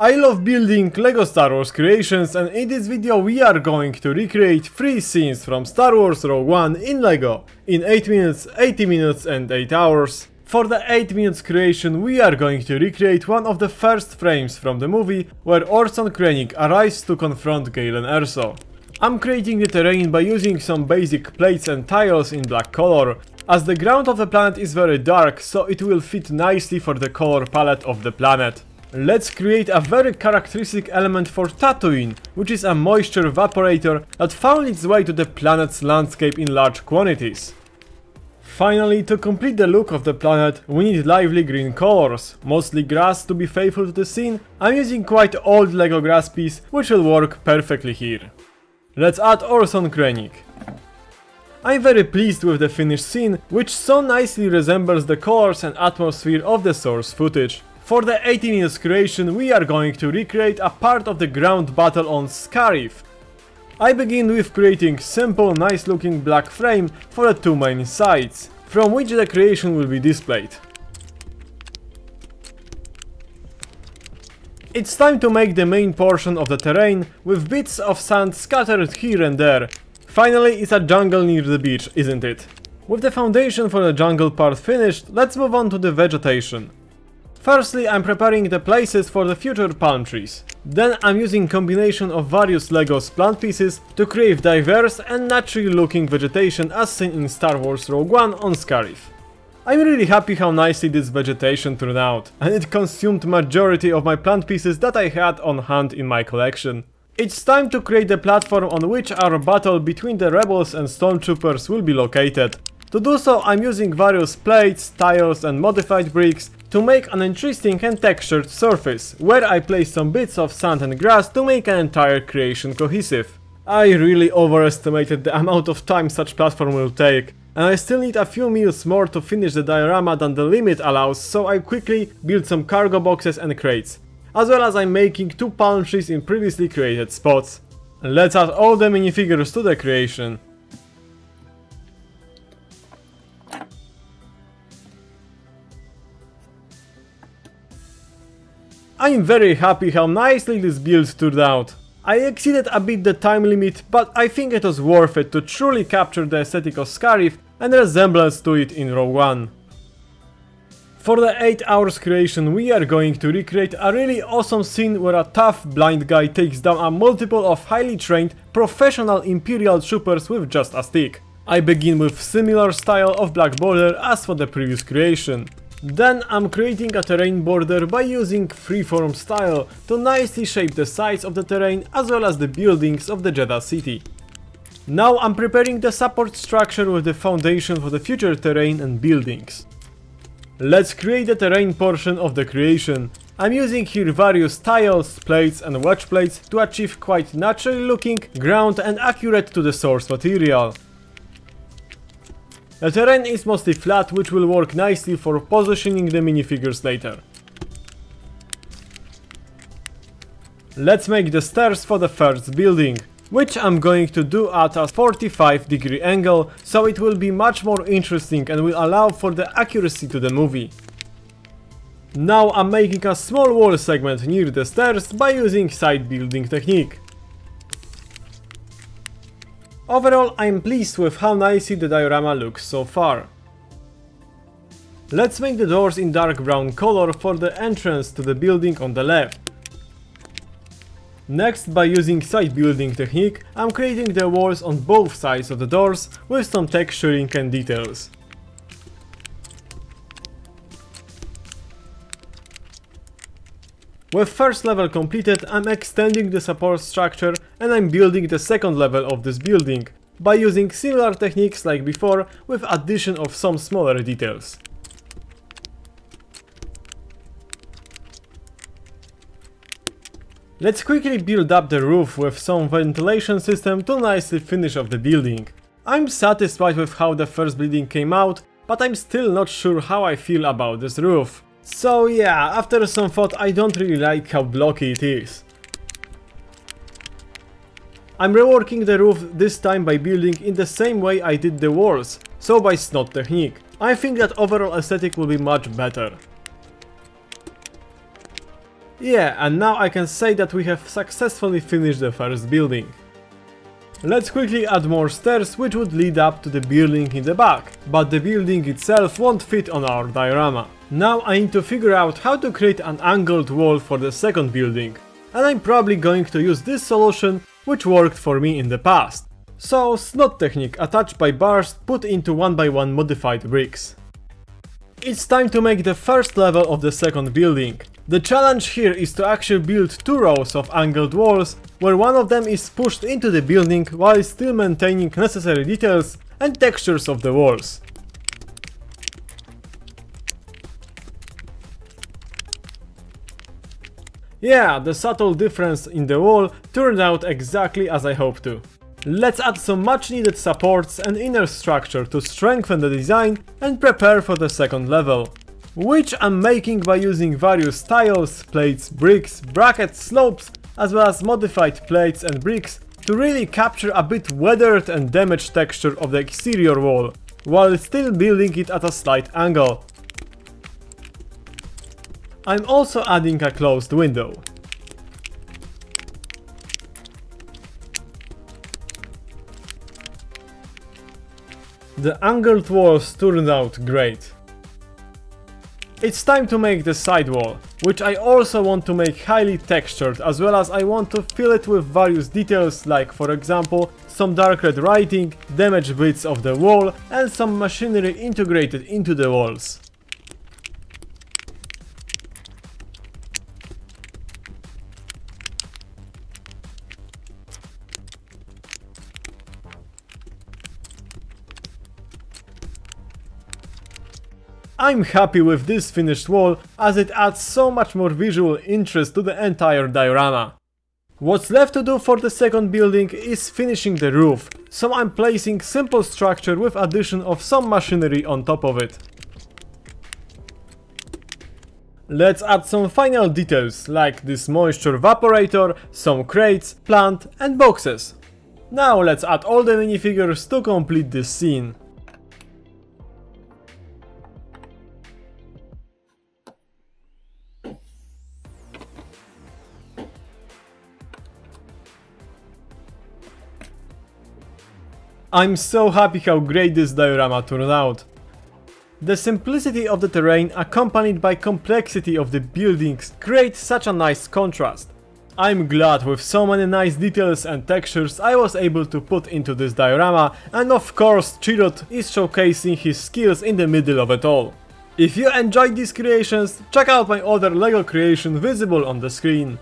I love building LEGO Star Wars creations, and in this video we are going to recreate 3 scenes from Star Wars Rogue One in LEGO in 8 minutes, 80 minutes and 8 hours. For the 8 minutes creation we are going to recreate one of the first frames from the movie where Orson Krennic arrives to confront Galen Erso. I'm creating the terrain by using some basic plates and tiles in black color, as the ground of the planet is very dark, so it will fit nicely for the color palette of the planet. Let's create a very characteristic element for Tatooine, which is a moisture evaporator that found its way to the planet's landscape in large quantities. Finally, to complete the look of the planet, we need lively green colors, mostly grass to be faithful to the scene. I'm using quite old LEGO grass piece, which will work perfectly here. Let's add Orson Krennic. I'm very pleased with the finished scene, which so nicely resembles the colors and atmosphere of the source footage. For the 80 minutes creation we are going to recreate a part of the ground battle on Scarif. I begin with creating simple, nice looking black frame for the 2 main sides, from which the creation will be displayed. It's time to make the main portion of the terrain, with bits of sand scattered here and there. Finally, it's a jungle near the beach, isn't it? With the foundation for the jungle part finished, let's move on to the vegetation. Firstly, I'm preparing the places for the future palm trees. Then I'm using combination of various LEGO's plant pieces to create diverse and naturally looking vegetation as seen in Star Wars Rogue One on Scarif. I'm really happy how nicely this vegetation turned out, and it consumed majority of my plant pieces that I had on hand in my collection. It's time to create the platform on which our battle between the rebels and stormtroopers will be located. To do so, I'm using various plates, tiles and modified bricks to make an interesting and textured surface, where I place some bits of sand and grass to make an entire creation cohesive. I really overestimated the amount of time such platform will take, and I still need a few meals more to finish the diorama than the limit allows, so I quickly built some cargo boxes and crates, as well as I'm making 2 palm trees in previously created spots. Let's add all the minifigures to the creation. I'm very happy how nicely this build turned out. I exceeded a bit the time limit, but I think it was worth it to truly capture the aesthetic of Scarif and the resemblance to it in Rogue One. For the 8 hours creation we are going to recreate a really awesome scene where a tough blind guy takes down a multiple of highly trained professional Imperial troopers with just a stick. I begin with similar style of black border as for the previous creation. Then I'm creating a terrain border by using freeform style to nicely shape the sides of the terrain as well as the buildings of the Jedha city. Now I'm preparing the support structure with the foundation for the future terrain and buildings. Let's create the terrain portion of the creation. I'm using here various tiles, plates and wedge plates to achieve quite naturally looking ground and accurate to the source material. The terrain is mostly flat, which will work nicely for positioning the minifigures later. Let's make the stairs for the first building, which I'm going to do at a 45-degree angle, so it will be much more interesting and will allow for the accuracy to the movie. Now I'm making a small wall segment near the stairs by using side building technique. Overall, I'm pleased with how nicely the diorama looks so far. Let's make the doors in dark brown color for the entrance to the building on the left. Next, by using side building technique, I'm creating the walls on both sides of the doors with some texturing and details. With first level completed, I'm extending the support structure and I'm building the second level of this building, by using similar techniques like before with addition of some smaller details. Let's quickly build up the roof with some ventilation system to nicely finish off the building. I'm satisfied with how the first building came out, but I'm still not sure how I feel about this roof. So yeah, after some thought I don't really like how blocky it is. I'm reworking the roof this time by building in the same way I did the walls, so by snot technique. I think that overall aesthetic will be much better. Yeah, and now I can say that we have successfully finished the first building. Let's quickly add more stairs which would lead up to the building in the back, but the building itself won't fit on our diorama. Now I need to figure out how to create an angled wall for the second building, and I'm probably going to use this solution which worked for me in the past. So, snot technique attached by bars put into 1x1 modified bricks. It's time to make the first level of the second building. The challenge here is to actually build 2 rows of angled walls, where one of them is pushed into the building while still maintaining necessary details and textures of the walls. Yeah, the subtle difference in the wall turned out exactly as I hoped to. Let's add some much needed supports and inner structure to strengthen the design and prepare for the second level, which I'm making by using various tiles, plates, bricks, brackets, slopes, as well as modified plates and bricks to really capture a bit weathered and damaged texture of the exterior wall, while still building it at a slight angle. I'm also adding a closed window. The angled walls turned out great. It's time to make the side wall, which I also want to make highly textured, as well as I want to fill it with various details like, for example, some dark red writing, damaged bits of the wall and some machinery integrated into the walls. I'm happy with this finished wall as it adds so much more visual interest to the entire diorama. What's left to do for the second building is finishing the roof, so I'm placing simple structure with addition of some machinery on top of it. Let's add some final details like this moisture evaporator, some crates, plant and boxes. Now let's add all the minifigures to complete this scene. I'm so happy how great this diorama turned out. The simplicity of the terrain accompanied by complexity of the buildings creates such a nice contrast. I'm glad with so many nice details and textures I was able to put into this diorama, and of course Chirot is showcasing his skills in the middle of it all. If you enjoyed these creations, check out my other LEGO creation visible on the screen.